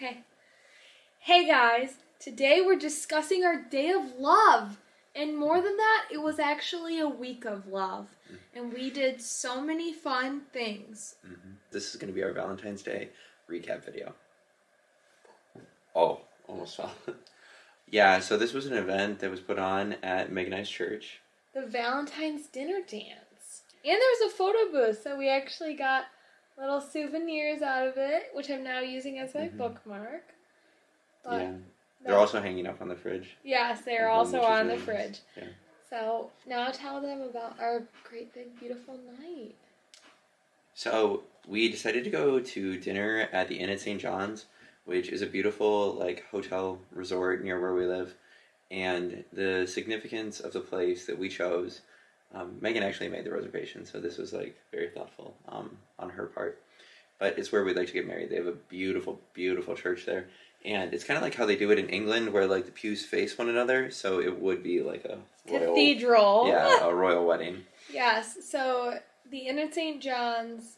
Okay. Hey guys, today we're discussing our day of love. And more than that, it was actually a week of love. And we did so many fun things. This is going to be our Valentine's Day recap video. Oh, almost fell. Yeah, so this was an event that was put on at Meg and I's church. The Valentine's dinner dance. And there was a photo booth, so we actually got little souvenirs out of it, which I'm now using as my bookmark. But yeah. They're also hanging up on the fridge. Yes, they're also on the really fridge. Nice. Yeah. So now tell them about our great big beautiful night. So we decided to go to dinner at the Inn at St. John's, which is a beautiful hotel resort near where we live. And the significance of the place that we chose, Megan actually made the reservation, so this was very thoughtful on her part. But it's where we'd like to get married. They have a beautiful, beautiful church there. And it's kind of like how they do it in England, where the pews face one another. So it would be like a royal cathedral. Yeah, a royal wedding. Yes. So the Inn at St. John's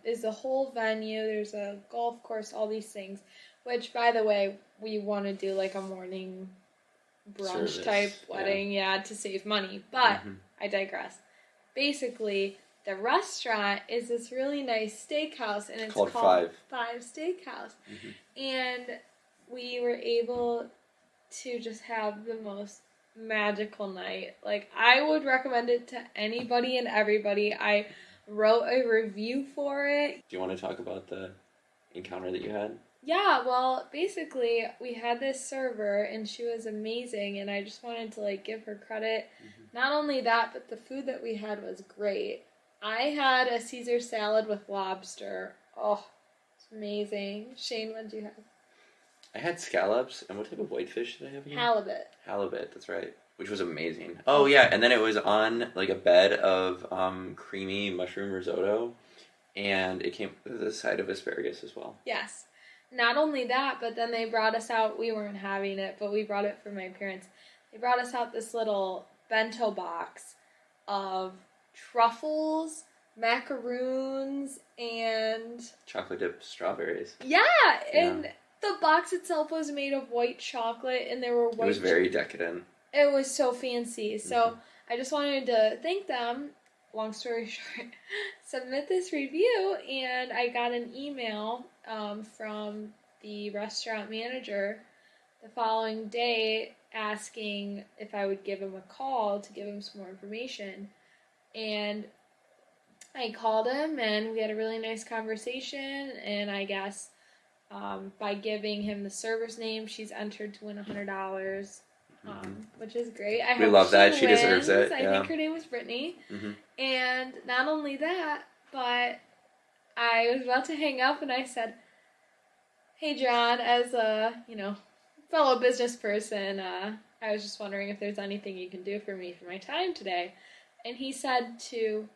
is the whole venue. There's a golf course, all these things. Which, by the way, we want to do a morning brunch type wedding, to save money. But I digress. Basically, the restaurant is this really nice steakhouse, and it's called Five Steakhouse. And we were able to just have the most magical night. I would recommend it to anybody and everybody. I wrote a review for it. Do you want to talk about the encounter that you had? Yeah, well, basically, we had this server, and she was amazing, and I just wanted to, give her credit. Not only that, but the food that we had was great. I had a Caesar salad with lobster. Oh, it's amazing. Shane, what did you have? I had scallops, and what type of whitefish did I have again? Halibut. Halibut, that's right. Which was amazing. Oh, yeah, and then it was on, a bed of creamy mushroom risotto, and it came with a side of asparagus as well. Yes. Not only that, but then they brought us out, we weren't having it, but we brought it for my parents. They brought us out this little bento box of truffles, macaroons, and chocolate dipped strawberries. Yeah, and the box itself was made of white chocolate, and there were white. It was very decadent. It was so fancy. So I just wanted to thank them. Long story short, submit this review, and I got an email from the restaurant manager the following day asking if I would give him a call to give him some more information. And I called him, and we had a really nice conversation, and I guess by giving him the server's name, she's entered to win $100, which is great. We love that. She deserves it. I think her name was Brittany. And not only that, but I was about to hang up, and I said, "Hey, John, as a, fellow business person, I was just wondering if there's anything you can do for me for my time today." And he said to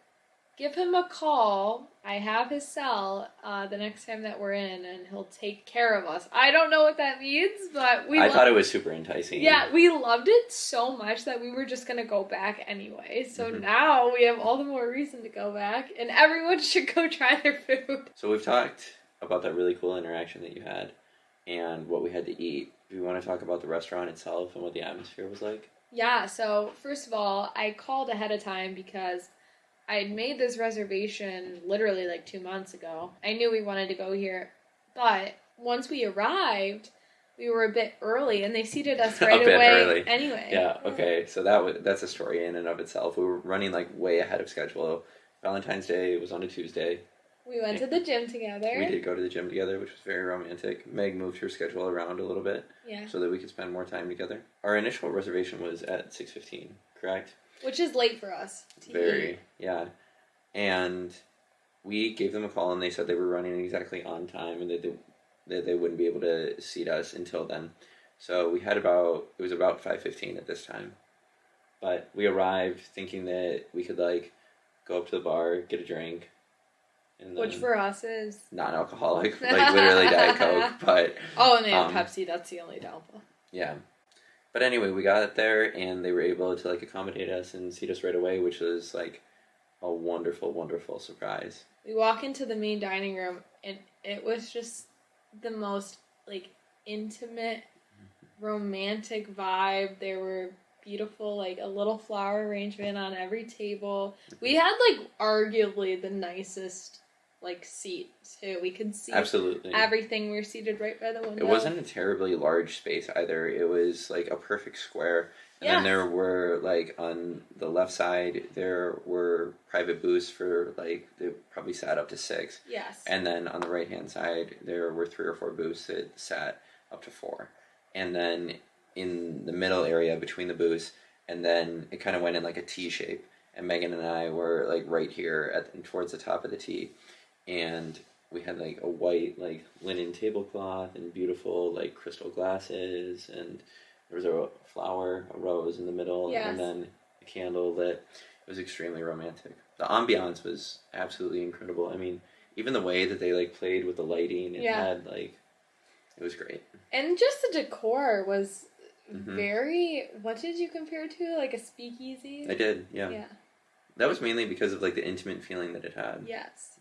give him a call. I have his cell the next time that we're in, and he'll take care of us. I don't know what that means, but I thought it was super enticing. Yeah, we loved it so much that we were just going to go back anyway. So now we have all the more reason to go back, and everyone should go try their food. So we've talked about that really cool interaction that you had and what we had to eat. Do you want to talk about the restaurant itself and what the atmosphere was like? Yeah, so first of all, I called ahead of time because I had made this reservation literally 2 months ago. I knew we wanted to go here, but once we arrived, we were a bit early, and they seated us right away early. Anyway. Yeah, okay, so that's a story in and of itself. We were running way ahead of schedule. Valentine's Day was on a Tuesday. We went to the gym together. We did go to the gym together, which was very romantic. Meg moved her schedule around a little bit so that we could spend more time together. Our initial reservation was at 6:15, correct? Which is late for us. Very, yeah. And we gave them a call, and they said they were running exactly on time, and that they wouldn't be able to seat us until then. So we had it was about 5:15 at this time. But we arrived thinking that we could go up to the bar, get a drink. And which for us is non-alcoholic, literally Diet Coke, but... Oh, and they have Pepsi, that's the only downfall. Yeah. But anyway, we got there, and they were able to accommodate us and seat us right away, which was a wonderful, wonderful surprise. We walk into the main dining room, and it was just the most like intimate, romantic vibe. There were beautiful, like a little flower arrangement on every table. We had like arguably the nicest like seat too. We could see Absolutely everything. We were seated right by the window. It wasn't a terribly large space either. It was like a perfect square. And Yes. then there were like on the left side there were private booths for like they probably sat up to 6. Yes. And then on the right hand side there were 3 or 4 booths that sat up to 4. And then in the middle area between the booths, and then it kind of went in like a T shape. And Megan and I were like right here towards the top of the T. And we had like a white like linen tablecloth and beautiful like crystal glasses, and there was a flower, a rose in the middle, Yes. and then a candle lit. It was extremely romantic. The ambiance was absolutely incredible. I mean, even the way that they like played with the lighting, it had like, it was great. And just the decor was very. What did you compare it to? Like a speakeasy? I did, yeah. Yeah. That was mainly because of like the intimate feeling that it had. Yes.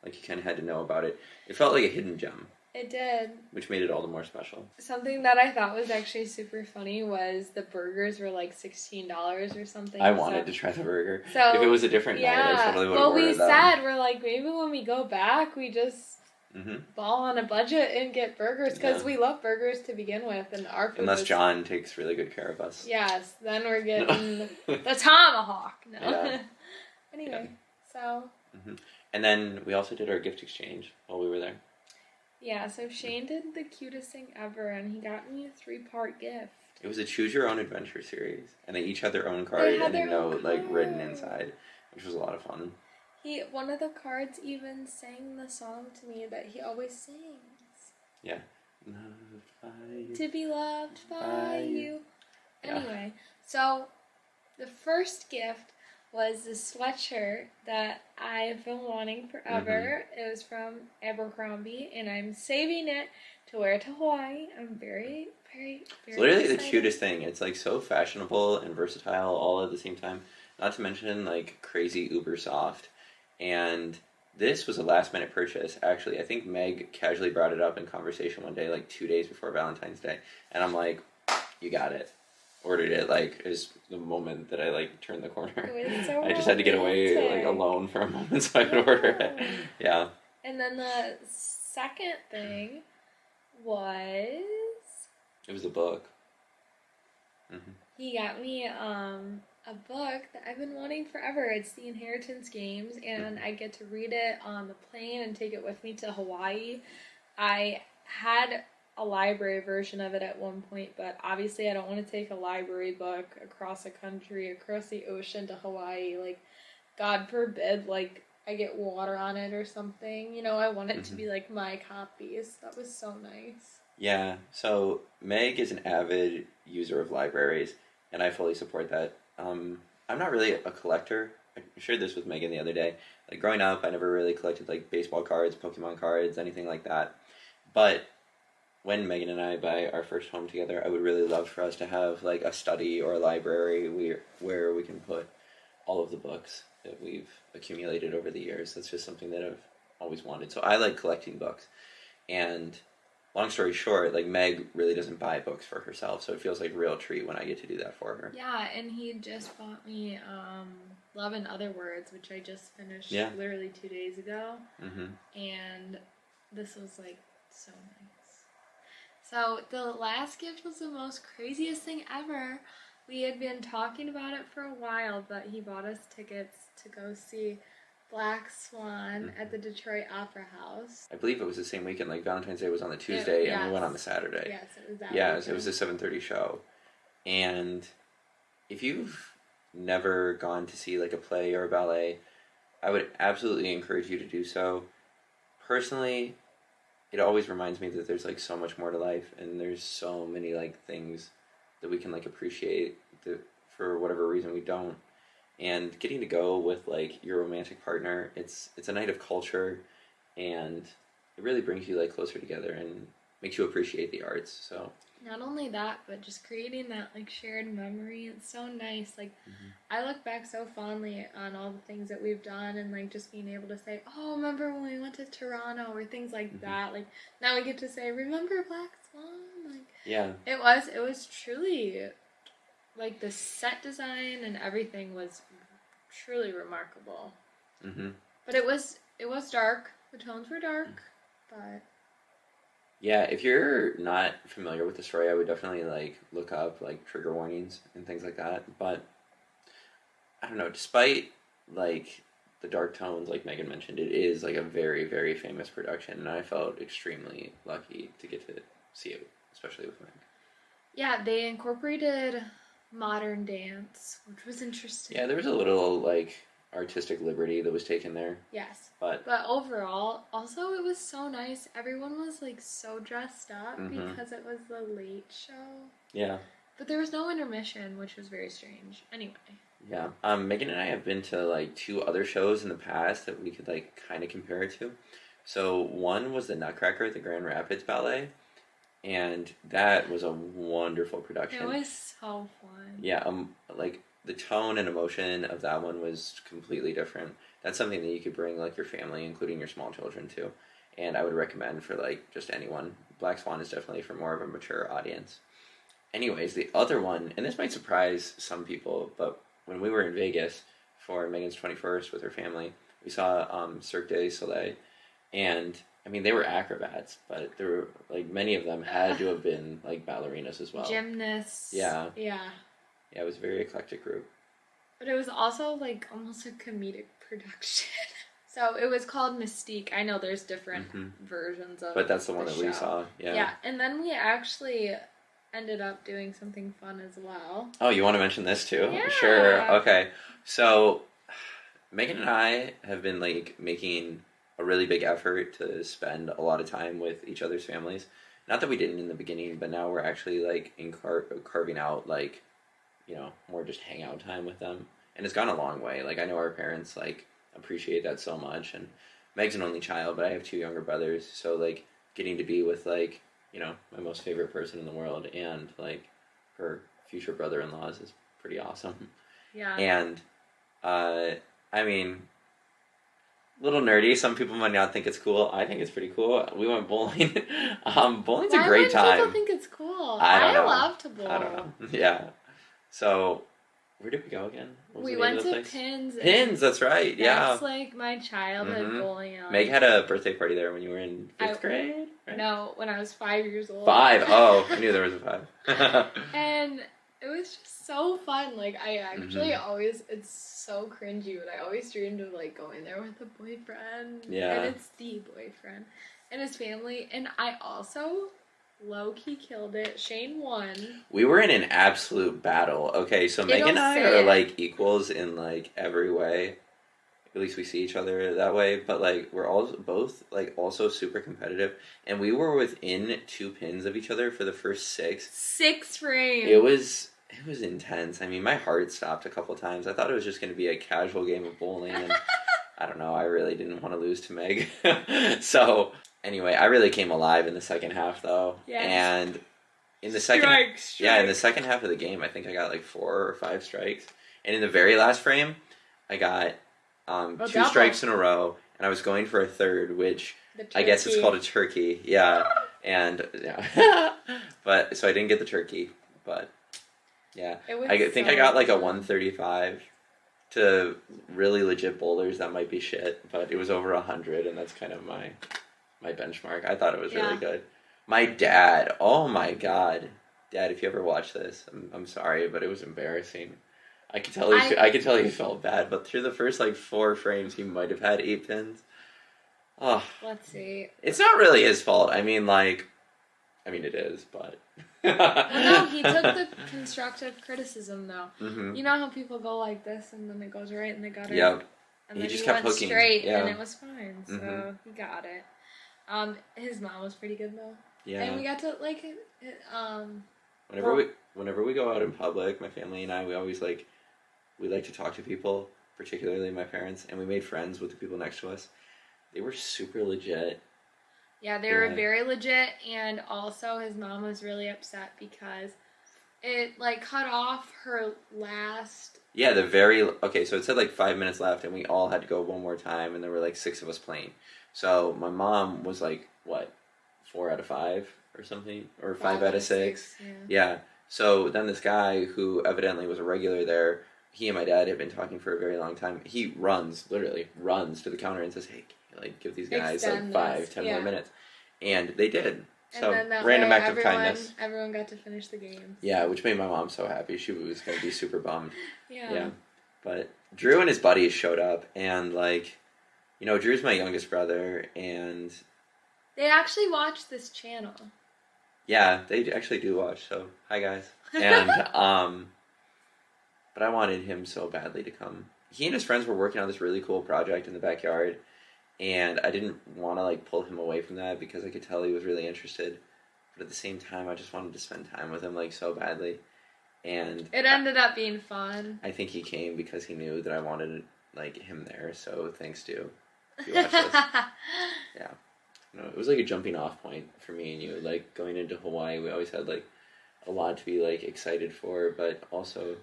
Like you kind of had to know about it. It felt like a hidden gem. It did. Which made it all the more special. Something that I thought was actually super funny was the burgers were like $16 or something. I wanted to try the burger. So, if it was a different night, I totally would have ordered that. Well, we said, we're like, maybe when we go back, we just ball on a budget and get burgers, because we love burgers to begin with, and our food Unless John takes really good care of us. Yes, then we're getting the tomahawk. No. Yeah. Anyway, so... And then we also did our gift exchange while we were there. Yeah, so Shane did the cutest thing ever, and he got me a 3-part gift. It was a choose your own adventure series, and they each had their own card and a note like written inside, which was a lot of fun. One of the cards even sang the song to me that he always sings. Yeah. Loved by you. To be loved by you. Yeah. Anyway, so the first gift was this sweatshirt that I've been wanting forever. It was from Abercrombie, and I'm saving it to wear to Hawaii. I'm very, very, very It's literally excited. the cutest thing. It's like so fashionable and versatile all at the same time. Not to mention like crazy uber soft. And this was a last minute purchase. Actually, I think Meg casually brought it up in conversation one day, like 2 days before Valentine's Day. And I'm like, you got it. Ordered it like is the moment that I like turned the corner. It was so I just had to get away like romantic. alone for a moment so I could order it. Yeah. And then the second thing was It was a book. he got me a book that I've been wanting forever. It's The Inheritance Games, and I get to read it on the plane and take it with me to Hawaii. I had a library version of it at one point, but obviously I don't want to take a library book across a country, across the ocean to Hawaii. Like, God forbid, like, I get water on it or something. You know, I want it to be like my copies. That was so nice. Yeah, so Meg is an avid user of libraries, and I fully support that. I'm not really a collector. I shared this with Megan the other day. Like, growing up, I never really collected, like, baseball cards, Pokemon cards, anything like that. But when Megan and I buy our first home together, I would really love for us to have, like, a study or a library where we can put all of the books that we've accumulated over the years. That's just something that I've always wanted. So I like collecting books. And long story short, like, Meg really doesn't buy books for herself, so it feels like a real treat when I get to do that for her. Yeah, and he just bought me Love in Other Words, which I just finished literally 2 days ago. And this was, like, so nice. So the last gift was the most craziest thing ever. We had been talking about it for a while, but he bought us tickets to go see Black Swan at the Detroit Opera House. I believe it was the same weekend. Like, Valentine's Day was on the Tuesday, and we went on the Saturday. Yes, it was that it was a 7:30 show. And if you've never gone to see, like, a play or a ballet, I would absolutely encourage you to do so. Personally, it always reminds me that there's, like, so much more to life, and there's so many, like, things that we can, like, appreciate that for whatever reason we don't. And getting to go with, like, your romantic partner, it's a night of culture, and it really brings you, like, closer together. And makes you appreciate the arts. So Not only that, but just creating that like shared memory. It's so nice. Like I look back so fondly on all the things that we've done and like just being able to say, "Oh, remember when we went to Toronto?" or things like that. Like now we get to say, "Remember Black Swan?" Like yeah, it was truly like the set design and everything was truly remarkable. But it was dark. The tones were dark, but yeah. If you're not familiar with the story, I would definitely like look up like trigger warnings and things like that. But I don't know. Despite like the dark tones, like Megan mentioned, it is like a very, very famous production, and I felt extremely lucky to get to see it, especially with Meg. yeah, they incorporated modern dance, which was interesting. Yeah, there was a little like artistic liberty that was taken there, Yes. but But overall, also it was so nice. Everyone was like so dressed up because it was the late show. yeah, But there was no intermission, which was very strange. Anyway. yeah. Megan and I have been to like 2 other shows in the past that we could like kind of compare it to. So one was the Nutcracker at the Grand Rapids Ballet, and that was a wonderful production. It was so fun. Yeah, like the tone and emotion of that one was completely different. That's something that you could bring like your family, including your small children, to, and I would recommend for like just anyone. Black Swan is definitely for more of a mature audience. Anyways, the other one, and this might surprise some people, but when we were in Vegas for Megan's 21st with her family, we saw Cirque du Soleil, and I mean they were acrobats, but there were like many of them had to have been like ballerinas as well. Gymnasts. Yeah. Yeah. Yeah, it was a very eclectic group. But it was also like almost a comedic production. So it was called Mystique. I know there's different versions of it. But that's the one that we saw. Yeah. Yeah, and then we actually ended up doing something fun as well. Oh, you want to mention this too? Yeah. Sure. Okay. So Megan and I have been like making a really big effort to spend a lot of time with each other's families. Not that we didn't in the beginning, but now we're actually like carving out like, more just hangout time with them. And it's gone a long way. Like I know our parents like appreciate that so much, and Meg's an only child, but I have 2 younger brothers, so like getting to be with like, my most favorite person in the world and like her future brother-in-laws is pretty awesome. Yeah. And I mean, little nerdy. Some people might not think it's cool. I think it's pretty cool. We went bowling. Bowling's a great time. Why would people think it's cool? I don't know. love to bowl. I don't know. Yeah. So, where did we go again? We went to Pins. Pins, that's right. Yeah. That's like my childhood bowling alley. Meg had a birthday party there when you were in 5th grade? Right? No, when I was 5 years old. 5? Oh, I knew there was a 5. And it was just so fun. Like, I actually always, it's so cringy, but I always dreamed of, like, going there with a boyfriend. Yeah. And it's the boyfriend. And his family. And I also low-key killed it. Shane won. We were in an absolute battle. Okay, so Meg and I are, like, equals in, like, every way. At least we see each other that way. But, like, we're all both, like, also super competitive. And we were within 2 pins of each other for the first 6. 6 frames. It was intense. I mean, my heart stopped a couple times. I thought it was just going to be a casual game of bowling. And I don't know. I really didn't want to lose to Meg. So, anyway, I really came alive in the second half, though. Yes. And in the second... Strike. Yeah, in the second half of the game, I think I got, like, 4 or 5 strikes. And in the very last frame, I got 2 strikes in a row. And I was going for a third, which I guess it's called a turkey. Yeah. And, yeah. But, so I didn't get the turkey. But, yeah. I think I got, like, a 135. To really legit bowlers, that might be shit, but it was over 100, and that's kind of my benchmark. I thought it was really good. My dad, oh my god, Dad, if you ever watch this, I'm sorry, but it was embarrassing. I could tell he felt bad, but through the first like 4 frames, he might have had 8 pins. Oh, let's see. It's not really his fault. I mean, it is, but. Well, no, he took the constructive criticism, though. Mm-hmm. You know how people go like this, and then it goes right, and they got it? Yep. And then just he kept went hooking. straight, Yeah. and it was fine, so he got it. His mom was pretty good, though. Yeah. And we got to, Whenever we go out in public, my family and I, we always, we like to talk to people, particularly my parents, and we made friends with the people next to us. They were super legit. Yeah, they were Yeah. very legit, and also his mom was really upset because it like cut off her last. Yeah, okay. So it said like 5 minutes left, and we all had to go one more time, and there were like six of us playing. So my mom was like, what, 4 out of 5 or something, or 5 out of 6? Yeah. Yeah. So then this guy who evidently was a regular there, he and my dad had been talking for a very long time. He literally runs to the counter and says, "Hey, can you like give these guys Extend like this. 5, 10 Yeah. more minutes?" And they did. And So then that random way act of kindness. everyone got to finish the games. Yeah, which made my mom so happy. She was going to be super bummed. Yeah. Yeah. But Drew and his buddies showed up, and like, Drew's my youngest brother, and They actually watched this channel. yeah, they actually do watch. So hi guys. And but I wanted him so badly to come. He and his friends were working on this really cool project in the backyard, and I didn't want to like pull him away from that because I could tell he was really interested. But at the same time, I just wanted to spend time with him like so badly. And it ended up being fun. I think he came because he knew that I wanted like him there. So thanks, Stu. If you watch this. Yeah. It was like a jumping off point for me and you. Like going into Hawaii, we always had like a lot to be like excited for, but also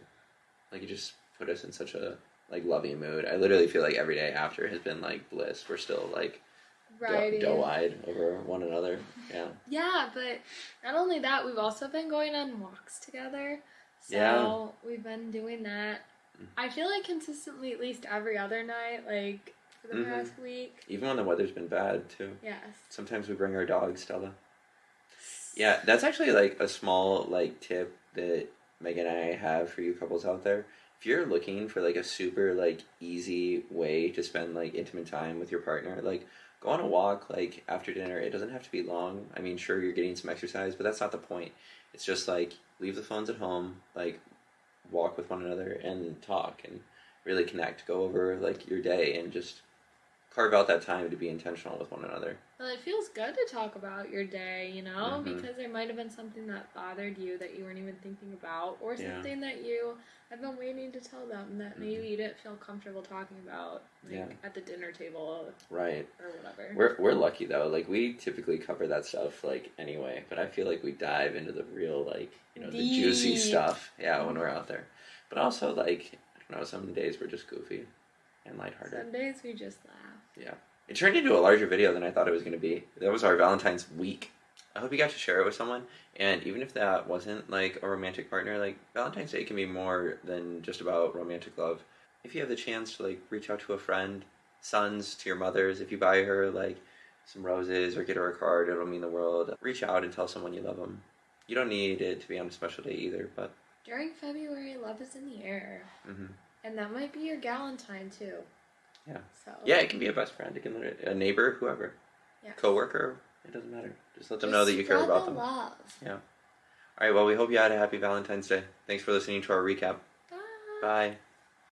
like it just put us in such a like loving mood. I literally feel like every day after has been like bliss. We're still like doe-eyed over one another. Yeah. Yeah, but not only that, we've also been going on walks together. So Yeah. we've been doing that. I feel like consistently at least every other night, like for the past week. Even when the weather's been bad too. Yes. Sometimes we bring our dog, Stella. Yeah, that's actually like a small like tip that Megan and I have for you couples out there. If you're looking for like a super like easy way to spend like intimate time with your partner, like go on a walk like after dinner. It doesn't have to be long. I mean, sure you're getting some exercise, but that's not the point. It's just like leave the phones at home, like walk with one another and talk and really connect. Go over like your day and just carve out that time to be intentional with one another. Well, it feels good to talk about your day, because there might have been something that bothered you that you weren't even thinking about, or something that you have been waiting to tell them that maybe you didn't feel comfortable talking about, at the dinner table, right, or whatever. We're lucky though. Like we typically cover that stuff like anyway, but I feel like we dive into the real like the juicy stuff. Yeah, when we're out there, but also like I don't know, some days we're just goofy and lighthearted. Some days we just laugh. Yeah. It turned into a larger video than I thought it was going to be. That was our Valentine's week. I hope you got to share it with someone. And even if that wasn't like a romantic partner, like Valentine's Day can be more than just about romantic love. If you have the chance to like reach out to a friend, sons to your mothers, if you buy her like some roses or get her a card, it'll mean the world. Reach out and tell someone you love them. You don't need it to be on a special day either, but during February, love is in the air. Mm-hmm. And that might be your Galentine too. Yeah. So. Yeah, it can be a best friend. It can be a neighbor, whoever. Yeah. Coworker. It doesn't matter. Just let them know that you care about them. Love. Yeah. All right. Well, we hope you had a happy Valentine's Day. Thanks for listening to our recap. Bye. Bye.